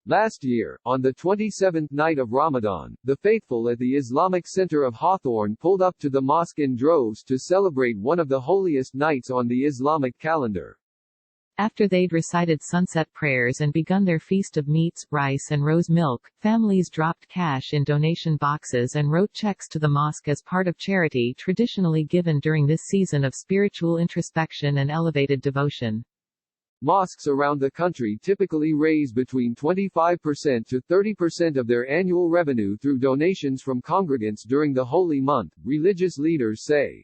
Last year, on the 27th night of Ramadan, the faithful at the Islamic Center of Hawthorne pulled up to the mosque in droves to celebrate one of the holiest nights on the Islamic calendar. After they'd recited sunset prayers and begun their feast of meats, rice and rose milk, families dropped cash in donation boxes and wrote checks to the mosque as part of charity traditionally given during this season of spiritual introspection and elevated devotion. Mosques around the country typically raise between 25% to 30% of their annual revenue through donations from congregants during the holy month, religious leaders say.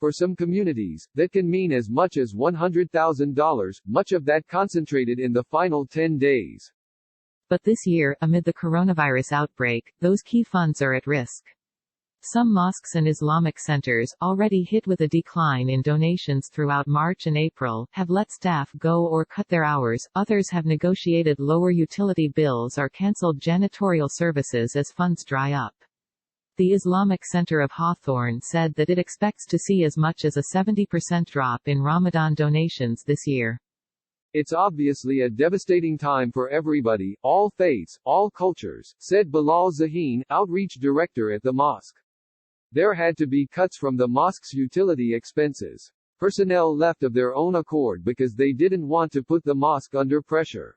For some communities, that can mean as much as $100,000, much of that concentrated in the final 10 days. But this year, amid the coronavirus outbreak, those key funds are at risk. Some mosques and Islamic centers, already hit with a decline in donations throughout March and April, have let staff go or cut their hours, others have negotiated lower utility bills or cancelled janitorial services as funds dry up. The Islamic Center of Hawthorne said that it expects to see as much as a 70% drop in Ramadan donations this year. It's obviously a devastating time for everybody, all faiths, all cultures, said Bilal Zahin, outreach director at the mosque. There had to be cuts from the mosque's utility expenses. Personnel left of their own accord because they didn't want to put the mosque under pressure.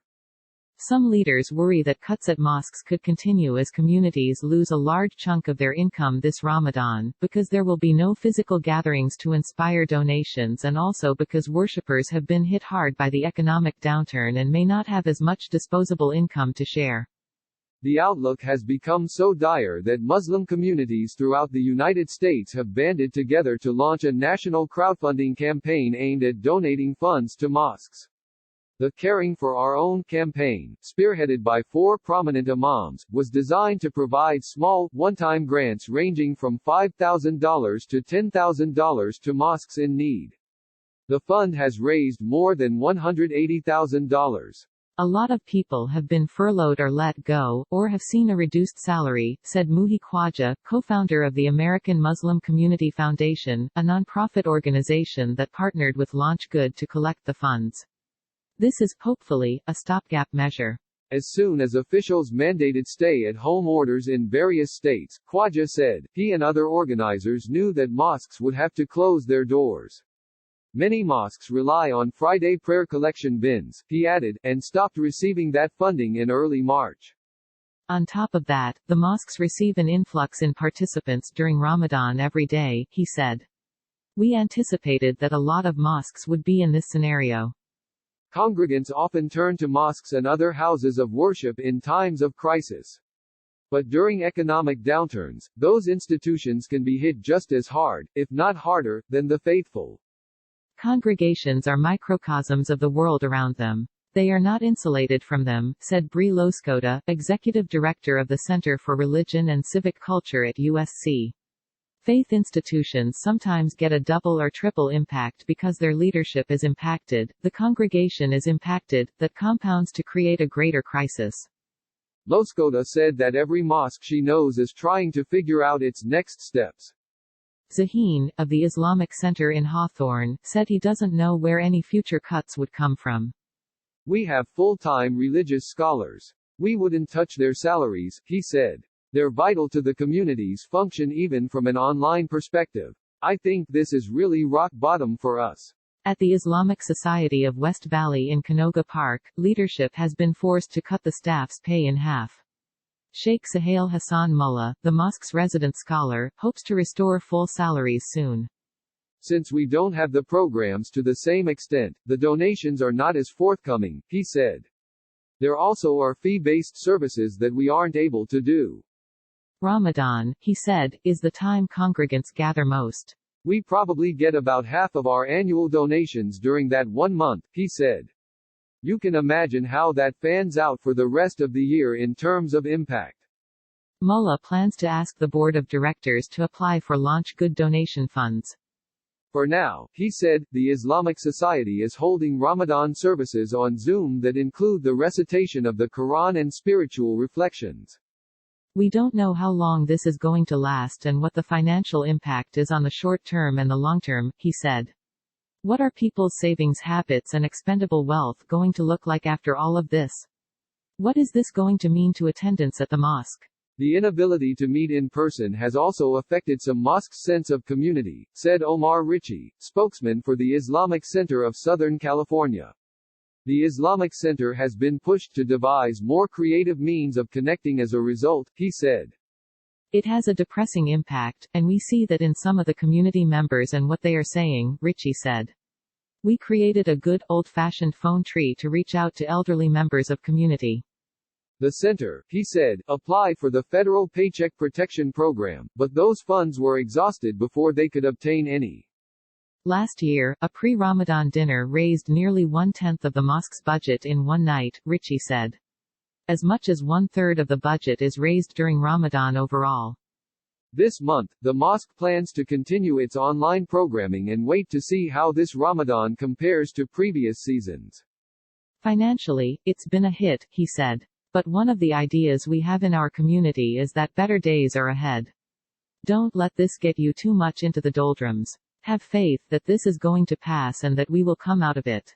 Some leaders worry that cuts at mosques could continue as communities lose a large chunk of their income this Ramadan, because there will be no physical gatherings to inspire donations and also because worshippers have been hit hard by the economic downturn and may not have as much disposable income to share. The outlook has become so dire that Muslim communities throughout the United States have banded together to launch a national crowdfunding campaign aimed at donating funds to mosques. The Caring for Our Own campaign, spearheaded by 4 prominent imams, was designed to provide small, one-time grants ranging from $5,000 to $10,000 to mosques in need. The fund has raised more than $180,000. A lot of people have been furloughed or let go, or have seen a reduced salary, said Muhi Khwaja, co-founder of the American Muslim Community Foundation, a nonprofit organization that partnered with Launch Good to collect the funds. This is, hopefully, a stopgap measure. As soon as officials mandated stay-at-home orders in various states, Khwaja said, he and other organizers knew that mosques would have to close their doors. Many mosques rely on Friday prayer collection bins, he added, and stopped receiving that funding in early March. On top of that, the mosques receive an influx in participants during Ramadan every day, he said. We anticipated that a lot of mosques would be in this scenario. Congregants often turn to mosques and other houses of worship in times of crisis. But during economic downturns, those institutions can be hit just as hard, if not harder, than the faithful. Congregations are microcosms of the world around them. They are not insulated from them, said Brie Loskota, executive director of the Center for Religion and Civic Culture at USC. Faith institutions sometimes get a double or triple impact because their leadership is impacted, the congregation is impacted, that compounds to create a greater crisis. Loskota said that every mosque she knows is trying to figure out its next steps. Zahin, of the Islamic Center in Hawthorne, said he doesn't know where any future cuts would come from. We have full-time religious scholars. We wouldn't touch their salaries, he said. They're vital to the community's function even from an online perspective. I think this is really rock bottom for us. At the Islamic Society of West Valley in Canoga Park, leadership has been forced to cut the staff's pay in half. Sheikh Suhail Hassan Mullah, the mosque's resident scholar, hopes to restore full salaries soon. Since we don't have the programs to the same extent, the donations are not as forthcoming, he said. There also are fee-based services that we aren't able to do. Ramadan, he said, is the time congregants gather most. We probably get about half of our annual donations during that 1 month, he said. You can imagine how that fans out for the rest of the year in terms of impact. Mullah plans to ask the board of directors to apply for Launch Good donation funds. For now, he said, the Islamic Society is holding Ramadan services on Zoom that include the recitation of the Quran and spiritual reflections. We don't know how long this is going to last and what the financial impact is on the short term and the long term, he said. What are people's savings habits and expendable wealth going to look like after all of this? What is this going to mean to attendance at the mosque? The inability to meet in person has also affected some mosques' sense of community, said Omar Ritchie, spokesman for the Islamic Center of Southern California. The Islamic Center has been pushed to devise more creative means of connecting as a result, he said. It has a depressing impact, and we see that in some of the community members and what they are saying, Ritchie said. We created a good, old-fashioned phone tree to reach out to elderly members of community. The center, he said, applied for the federal Paycheck Protection Program, but those funds were exhausted before they could obtain any. Last year, a pre-Ramadan dinner raised nearly 1/10 of the mosque's budget in one night, Ritchie said. As much as 1/3 of the budget is raised during Ramadan overall. This month, the mosque plans to continue its online programming and wait to see how this Ramadan compares to previous seasons. Financially, it's been a hit, he said. But one of the ideas we have in our community is that better days are ahead. Don't let this get you too much into the doldrums. Have faith that this is going to pass and that we will come out of it.